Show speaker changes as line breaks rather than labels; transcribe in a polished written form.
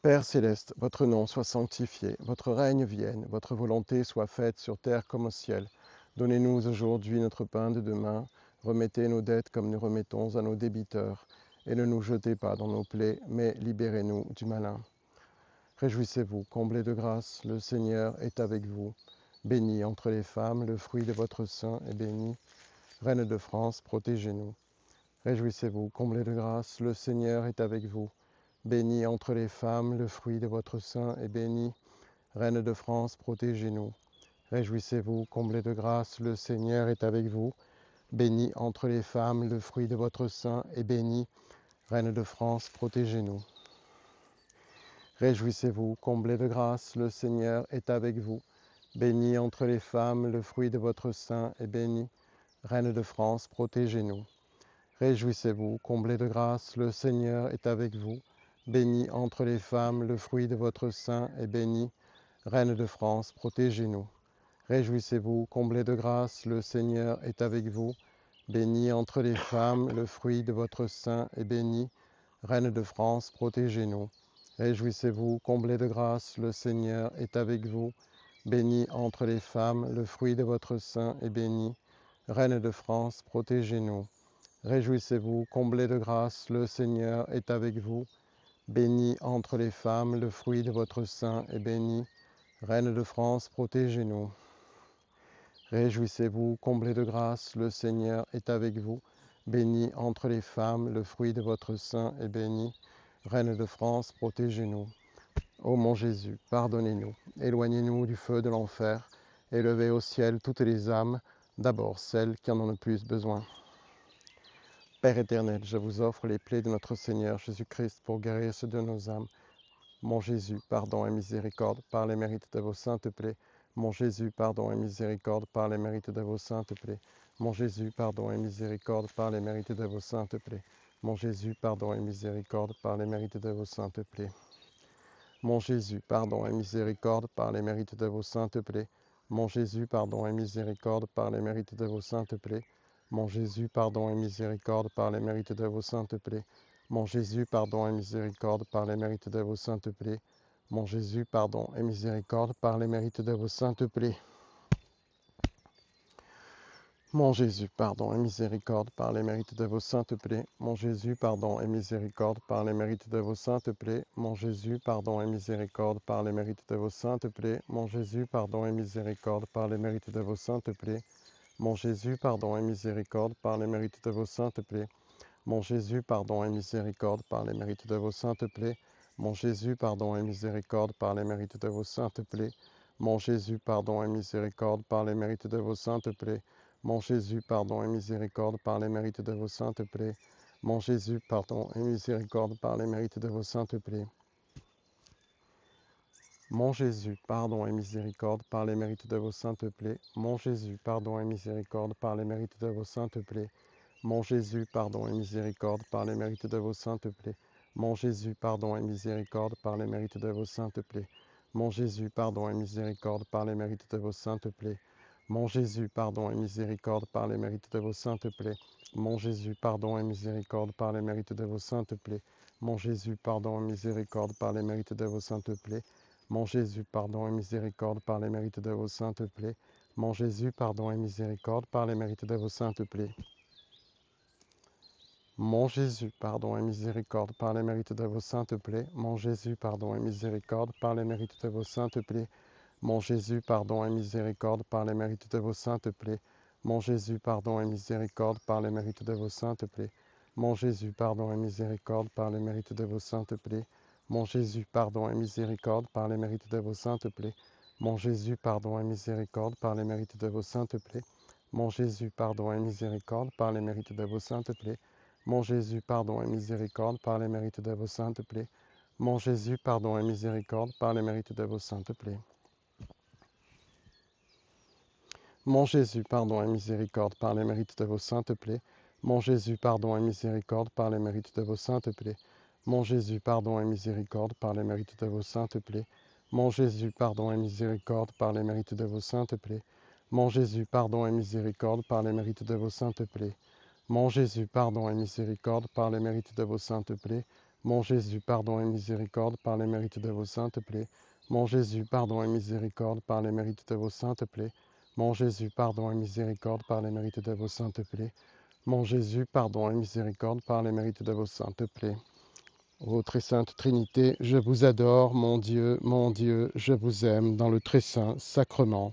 Père céleste, votre nom soit sanctifié, votre règne vienne, votre volonté soit faite sur terre comme au ciel. Donnez-nous aujourd'hui notre pain de demain, remettez nos dettes comme nous remettons à nos débiteurs, et ne nous jetez pas dans nos plaies, mais libérez-nous du malin. Réjouissez-vous, comblés de grâce, le Seigneur est avec vous. Bénie entre les femmes, le fruit de votre sein est béni. Reine de France, protégez-nous. Réjouissez-vous, comblés de grâce, le Seigneur est avec vous. Bénie entre les femmes, le fruit de votre sein est béni. Reine de France, protégez-nous. Réjouissez-vous, comblés de grâce, le Seigneur est avec vous. Bénie entre les femmes, le fruit de votre sein est béni. Reine de France, protégez-nous. Réjouissez-vous, comblés de grâce, le Seigneur est avec vous. Bénie entre les femmes, le fruit de votre sein est béni. Reine de France, protégez-nous. Réjouissez-vous, comblés de grâce, le Seigneur est avec vous. Bénie entre les femmes, le fruit de votre sein est béni. Reine de France, protégez-nous. Réjouissez-vous, comblés de grâce, le Seigneur est avec vous. Bénie entre les femmes, le fruit de votre sein est béni. Reine de France, protégez-nous. Réjouissez-vous, comblés de grâce, le Seigneur est avec vous. Bénie entre les femmes, le fruit de votre sein est béni. Reine de France, protégez-nous. Réjouissez-vous, comblés de grâce, le Seigneur est avec vous. Bénie entre les femmes, le fruit de votre sein est béni. Reine de France, protégez-nous. Réjouissez-vous, comblés de grâce, le Seigneur est avec vous. Bénie entre les femmes, le fruit de votre sein est béni. Reine de France, protégez-nous. Ô mon Jésus, pardonnez-nous, éloignez-nous du feu de l'enfer, élevez au ciel toutes les âmes, d'abord celles qui en ont le plus besoin. Père éternel, je vous offre les plaies de notre Seigneur Jésus-Christ pour guérir ceux de nos âmes. Mon Jésus, pardon et miséricorde par les mérites de vos saintes plaies. Mon Jésus, pardon et miséricorde par les mérites de vos saintes plaies. Mon Jésus, pardon et miséricorde par les mérites de vos saintes plaies. Mon Jésus, pardon et miséricorde par les mérites de vos saintes plaies. Mon Jésus, pardon et miséricorde par les mérites de vos saintes plaies. Mon Jésus, pardon et miséricorde par les mérites de vos saintes plaies. Mon Jésus, pardon et miséricorde par les mérites de vos saintes plaies. Mon Jésus, pardon et miséricorde par les mérites de vos saintes plaies. Mon Jésus, pardon et miséricorde par les mérites de vos saintes plaies. Mon Jésus, pardon et miséricorde par les mérites de vos saintes plaies. Mon Jésus, pardon et miséricorde par les mérites de vos saintes plaies. Mon Jésus, pardon et miséricorde par les mérites de vos saintes plaies. Mon Jésus, pardon et miséricorde par les mérites de vos saintes plaies. Mon Jésus, pardon et miséricorde par les mérites de vos saintes plaies. Mon Jésus, pardon et miséricorde par les mérites de vos saintes plaies. Mon Jésus, pardon et miséricorde par les mérites de vos saintes plaies. Mon Jésus, pardon et miséricorde par les mérites de vos saintes plaies. Mon Jésus, pardon et miséricorde par les mérites de vos saintes plaies. Mon Jésus, pardon et miséricorde par les mérites de vos saintes plaies. Mon Jésus, pardon et miséricorde par les mérites de vos saintes plaies. Mon Jésus, pardon et miséricorde par les mérites de vos saintes plaies. Mon Jésus, pardon et miséricorde par les mérites de vos saintes plaies. Mon Jésus, pardon et miséricorde par les mérites de vos saintes plaies. Mon Jésus, pardon et miséricorde par les mérites de vos saintes plaies. Mon Jésus, pardon et miséricorde par les mérites de vos saintes plaies. Mon Jésus, pardon et miséricorde par les mérites de vos saintes plaies. Mon Jésus, pardon et miséricorde par les mérites de vos saintes plaies. Mon Jésus, pardon et miséricorde par les mérites de vos saintes plaies. Mon Jésus, pardon et miséricorde par les mérites de vos saintes plaies. Mon Jésus, pardon et miséricorde par les mérites de vos saintes plaies. Mon Jésus, pardon et miséricorde par les mérites de vos saintes plaies. Mon Jésus, pardon et miséricorde par les mérites de vos saintes plaies. Mon Jésus, pardon et miséricorde par les mérites de vos saintes plaies. Mon Jésus, pardon et miséricorde par les mérites de vos saintes plaies. Mon Jésus, pardon et miséricorde par les mérites de vos saintes plaies. Mon Jésus, pardon et miséricorde par les mérites de vos saintes plaies. Mon Jésus, pardon et miséricorde par les mérites de vos saintes plaies. Mon Jésus, pardon et miséricorde par les mérites de vos saintes plaies. Mon Jésus, pardon et miséricorde par les mérites de vos saintes plaies. Mon Jésus, pardon et miséricorde par les mérites de vos saintes plaies. Mon Jésus, pardon et miséricorde par les mérites de vos saintes plaies. Mon Jésus, pardon et miséricorde par les mérites de vos saintes plaies. Mon Jésus, pardon et miséricorde par les mérites de vos saintes plaies. Mon Jésus, pardon et miséricorde par les mérites de vos saintes plaies. Mon Jésus, pardon et miséricorde par les mérites de vos saintes plaies. Mon Jésus, pardon et miséricorde par les mérites de vos saintes plaies. Mon Jésus, pardon et miséricorde par les mérites de vos saintes plaies. Mon Jésus, pardon et miséricorde par les mérites de vos saintes plaies. Mon Jésus, pardon et miséricorde par les mérites de vos saintes plaies. Ô très sainte Trinité, je vous adore, mon Dieu, je vous aime dans le très saint sacrement.